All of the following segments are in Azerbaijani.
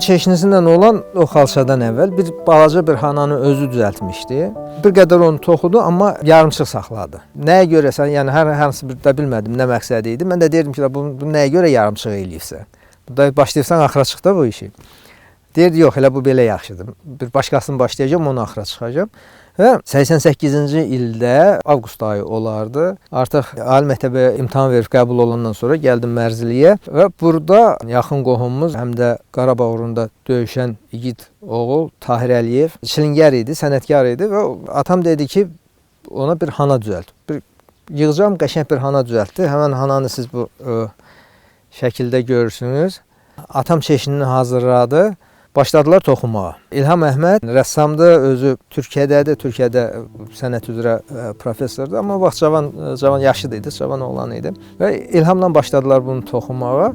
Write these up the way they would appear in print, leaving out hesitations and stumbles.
Çeşnisindən olan o xalçadan əvvəl bir balaca bir hananı özü düzəltmişdi. Bir qədər onu toxudu, amma yarımçıq saxladı. Nəyə görəsə, yəni hansı bir də bilmədim nə məqsədi idi. Mən də deyirdim ki, bu nəyə görə yarımçıq eləyibsə. Burada başlayırsan axıra çıx da bu işi. Deyirdi, yox, elə bu belə yaxşıdır. Bir başqasını başlayacağım, onu axıra çıxacağım. Və 88-ci ildə avqust ayı olardı. Artıq ali məktəbə imtahan verib qəbul olandan sonra gəldim Mərziliyə və burada yaxın qohumumuz, həm də Qarabağ uğrunda döyüşən igid oğul Tahir Əliyev çilingər idi, sənətkar idi və atam dedi ki, ona bir hana düzəlt. Yığcam qəşəng bir hana düzəltdi. Həmən hananı siz bu şəkildə görürsünüz. Atam çeşnini hazırladı. Başladılar toxumağa. İlham Əhməd rəssamdır, özü Türkiyədədir. Türkiyədə sənət üzrə professordur. Amma vaxt cavan yaşlı idi, cavan oğlan idi. Və İlhamla başladılar bunu toxumağa.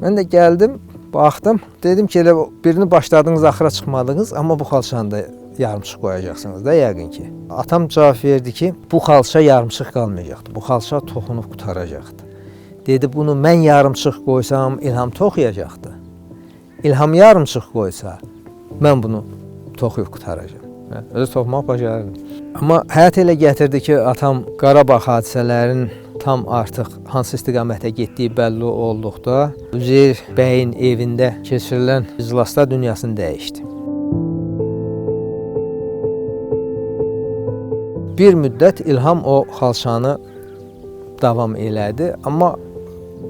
Mən də gəldim, baxdım. Dedim ki, elə birini başladınız, axıra çıxmadınız, amma bu xalçanı da yarımçıq qoyacaqsınız da yəqin ki. Atam cavab verdi ki, bu xalça yarımçıq qalmayacaqdı. Bu xalça toxunub qutaracaqdı. Dedi, bunu mən yarımçıq qoysam, İlham toxuyacaqdı. İlham yarımçıq qoysa, mən bunu toxuyub qutaracağım. Özü toxumaq bacarırdım. Amma həyat elə gətirdi ki, atam Qarabağ hadisələrinin tam artıq hansı istiqamətə getdiyi bəlli olduqda Üzeyir bəyin evində keçirilən iclasda dünyasını dəyişdi. Bir müddət İlham o xalçanı davam elədi, amma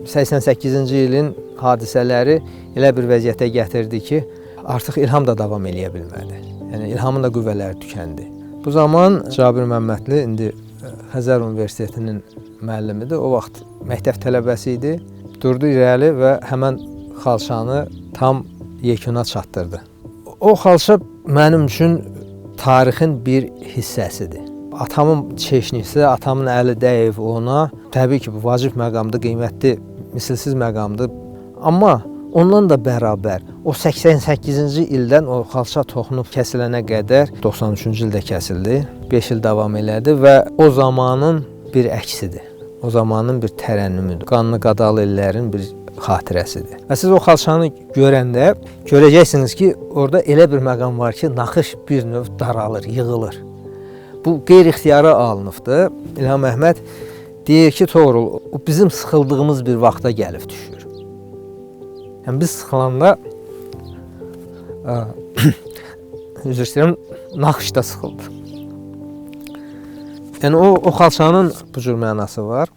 88-ci ilin hadisələri elə bir vəziyyətə gətirdi ki, artıq İlham da davam eləyə bilmədi. Yəni İlhamın da qüvvələri tükəndi. Bu zaman Cabir Məmmədli indi Xəzər Universitetinin müəllimidir. O vaxt məktəb tələbəsi idi. Durdu irəli və həmən xalçanı tam yekuna çatdırdı. O xalça mənim üçün tarixin bir hissəsidir. Atamın çeşnisi, atamın əli dəyib ona. Təbii ki, bu vacib məqamdır, qiymətli, misilsiz məqamdır. Amma ondan da bərabər o 88-ci ildən o xalça toxunub kəsilənə qədər 93-cü ildə kəsildi. 5 il davam elədi və o zamanın bir əksidir. O zamanın bir tərənnümüdür. Qanlı qadalı illərin bir xatirəsidir. Və siz o xalçanı görəndə görəcəksiniz ki, orada elə bir məqam var ki, naxış bir növ daralır, yığılır. Bu qeyri-ixtiyari alınıbdır. İlham Əhməd deyir ki, Toğrul, o bizim sıxıldığımız bir vaxta gəlib düşür. Yəni biz sıxılanda üzr istəyirəm, naxışda sıxıldı. Yəni o xalçanın bu cür mənası var.